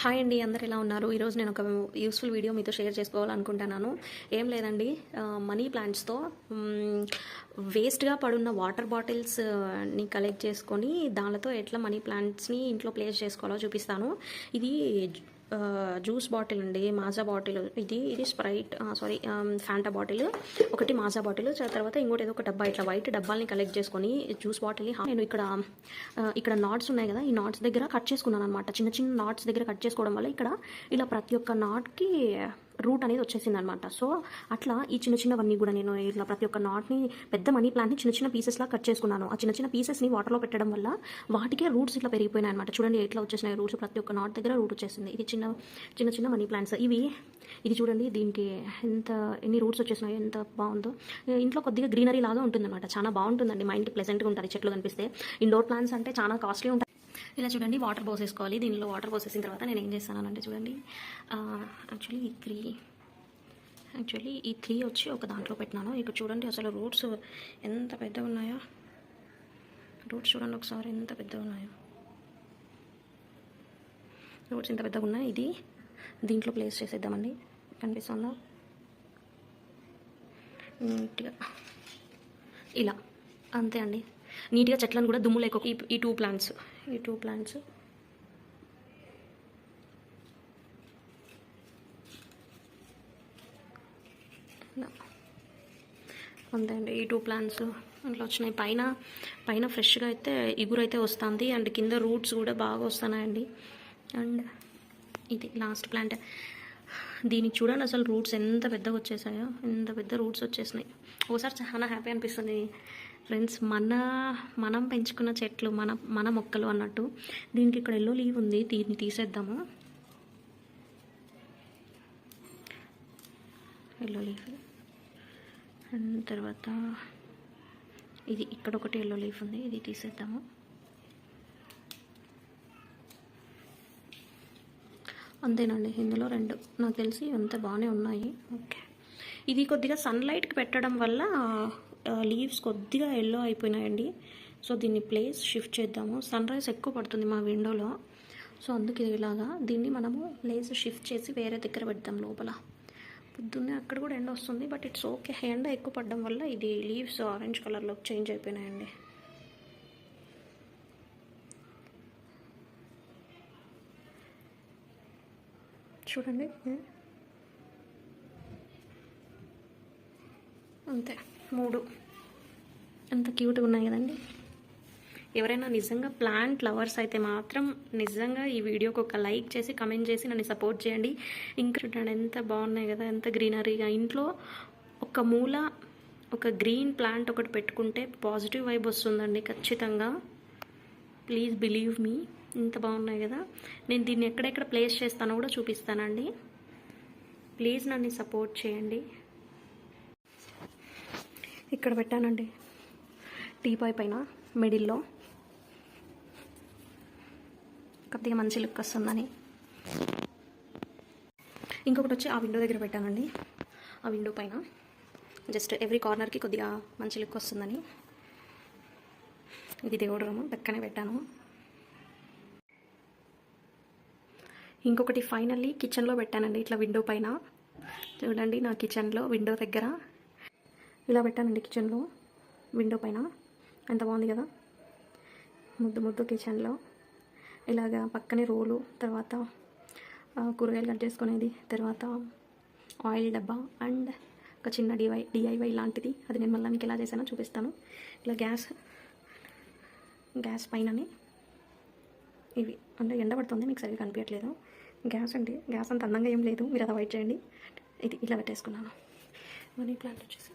Hi అండి, అందరు ఎలా ఉన్నారు? ఈరోజు నేను ఒక యూస్ఫుల్ వీడియో మీతో షేర్ చేసుకోవాలనుకుంటున్నాను. ఏం లేదండి, మనీ ప్లాంట్స్తో వేస్ట్గా పడున్న వాటర్ బాటిల్స్ని కలెక్ట్ చేసుకొని దానితో ఎట్లా మనీ ప్లాంట్స్ని ఇంట్లో ప్లేస్ చేసుకోవాలో చూపిస్తాను. ఇది జ్యూస్ బాటిల్ అండి, మాజా బాటిల్. ఇది స్ప్రైట్ ఫ్యాంటా బాటిల్ ఒకటి, మాజా బాటిల్. తర్వాత ఇంకోటి ఏదో ఒక డబ్బా, ఇట్లా వైట్ డబ్బాల్ని కలెక్ట్ చేసుకొని జ్యూస్ బాటిల్ని నేను ఇక్కడ నాట్స్ ఉన్నాయి కదా, ఈ నాట్స్ దగ్గర కట్ చేసుకున్నాను అనమాట. చిన్న చిన్న నాట్స్ దగ్గర కట్ చేసుకోవడం వల్ల ఇక్కడ ఇలా ప్రతి ఒక్క నాట్కి రూట్ అనేది వచ్చేసింది అనమాట. సో అట్లా ఈ చిన్న చిన్నవన్నీ కూడా నేను ఇట్లా ప్రతి ఒక్క నాట్ని, పెద్ద మనీ ప్లాంట్ని చిన్న చిన్న పీసెస్లా కట్ చేసుకున్నాను. ఆ చిన్న చిన్న పీసెస్ని వాటర్లో పెట్టడం వల్ల వాటికే రూట్స్ ఇట్లా పెరిగిపోయినాయి అనమాట. చూడండి ఎట్లా వచ్చేసినాయి రూట్స్, ప్రతి ఒక్క నాట్ దగ్గర రూట్ వచ్చేసింది. ఇది చిన్న చిన్న మనీ ప్లాంట్స్ ఇది చూడండి, దీనికి ఎన్ని రూట్స్ వచ్చేసినాయి, ఎంత బాగుందో. ఇంట్లో కొద్దిగా గ్రీనరీ లాగా ఉంటుందన్నమాట, చాలా బాగుంటుందండి. మైండ్కి ప్లెజెంట్గా ఉంటుంది చెట్లు కనిపిస్తే. ఇండోర్ ప్లాంట్స్ అంటే చాలా కాస్ట్లీ ఉంటాయి. ఇలా చూడండి, వాటర్ పోసేసుకోవాలి. దీనిలో వాటర్ పోసేసిన తర్వాత నేను ఏం చేస్తానంటే చూడండి, యాక్చువల్లీ ఈ త్రీ వచ్చి ఒక దాంట్లో పెట్టినాను. ఇక్కడ చూడండి అసలు రూట్స్ ఎంత పెద్దగా ఉన్నాయో. రూట్స్ చూడండి ఒకసారి ఎంత పెద్దగా ఉన్నాయో. రూట్స్ ఎంత పెద్దగా ఉన్నాయి. ఇది దీంట్లో ప్లేస్ చేసేద్దామండి. కనిపిస్తుందా? నీట్గా ఇలా అంతే అండి. నీట్గా చెట్లను కూడా దుమ్ము లేక ఈ టూ ప్లాంట్స్ అంతే అండి. ఈ టూ ప్లాంట్స్ అట్లా వచ్చినాయి. పైన ఫ్రెష్గా అయితే ఇగురు అయితే వస్తుంది, అండ్ కింద రూట్స్ కూడా బాగా వస్తున్నాయండి. అండ్ ఇది లాస్ట్ ప్లాంట్. దీనికి చూడండి అసలు రూట్స్ ఎంత పెద్దగా వచ్చేసాయో, ఎంత పెద్ద రూట్స్ వచ్చేసినాయి. ఒకసారి చాలా హ్యాపీ అనిపిస్తుంది ఫ్రెండ్స్. మనం పెంచుకున్న చెట్లు, మన మొక్కలు అన్నట్టు. దీనికి ఇక్కడ ఎల్లో లీవ్ ఉంది, దీన్ని తీసేద్దాము. ఎల్లో లీవ్ అండ్ తర్వాత ఇది ఇక్కడ ఒకటి ఎల్లో లీఫ్ ఉంది, ఇది తీసేద్దాము. అంతేనండి, ఇందులో రెండు నాకు తెలిసి అంత బాగానే ఉన్నాయి. ఓకే, ఇది కొద్దిగా సన్లైట్కి పెట్టడం వల్ల లీవ్స్ కొద్దిగా ఎల్లో అయిపోయినాయండి. సో దీన్ని ప్లేస్ షిఫ్ట్ చేద్దాము. సన్ రైజ్ ఎక్కువ పడుతుంది మా విండోలో, సో అందుకే ఇలాగా దీన్ని మనము ప్లేస్ షిఫ్ట్ చేసి వేరే దగ్గర పెడదాం. లోపల పొద్దున్నే అక్కడ కూడా ఎండ వస్తుంది, బట్ ఇట్స్ ఓకే. ఎండ ఎక్కువ పడడం వల్ల ఇది లీవ్స్ ఆరెంజ్ కలర్లోకి చేంజ్ అయిపోయినాయండి. చూడండి అంతే, మూడు ఎంత క్యూట్గా ఉన్నాయి కదండి. ఎవరైనా నిజంగా ప్లాంట్ లవర్స్ అయితే మాత్రం నిజంగా ఈ వీడియోకి ఒక లైక్ చేసి కమెంట్ చేసి నన్ను సపోర్ట్ చేయండి. ఇంకా చూడండి ఎంత బాగున్నాయి కదా, ఎంత గ్రీనరీగా. ఇంట్లో ఒక మూల ఒక గ్రీన్ ప్లాంట్ ఒకటి పెట్టుకుంటే పాజిటివ్ వైబ్ వస్తుందండి ఖచ్చితంగా. ప్లీజ్ బిలీవ్ మీ, ఇంత బాగున్నాయి కదా. నేను దీన్ని ఎక్కడెక్కడ ప్లేస్ చేస్తానో కూడా చూపిస్తానండి. ప్లీజ్ నన్ను సపోర్ట్ చేయండి. ఇక్కడ పెట్టానండి, టీపాయ్ పైన మిడిల్లో, కొద్దిగా మంచి లుక్ వస్తుందని. ఇంకొకటి వచ్చి ఆ విండో దగ్గర పెట్టానండి. ఆ విండో పైన జస్ట్ ఎవ్రీ కార్నర్కి కొద్దిగా మంచి లుక్ వస్తుందని. ఇది దేవుడు రూమ్ పక్కనే పెట్టాను. ఇంకొకటి ఫైనల్లీ కిచెన్లో పెట్టానండి, ఇట్లా విండో పైన. చూడండి నా కిచెన్లో విండో దగ్గర ఇలా పెట్టానండి. కిచెన్లో విండో పైన ఎంత బాగుంది కదా, ముద్దు కిచెన్లో. ఇలాగా పక్కనే రోలు, తర్వాత కూరగాయలు కట్ చేసుకునేది, తర్వాత ఆయిల్ డబ్బా అండ్ ఒక చిన్న డిఐవై లాంటిది. అది నేను మళ్ళీ మీకు ఎలా చేశానో చూపిస్తాను. ఇలా గ్యాస్ పైననే ఇవి అంటే ఎండ పడుతుంది, మీకు సరిగ్గా కనిపించట్లేదు. గ్యాస్ అంత అందంగా ఏం లేదు, మీరు అది అవాయిడ్ చేయండి. ఇది ఇలా పెట్టేసుకున్నాను. మనీ ప్లాంట్ వచ్చేసి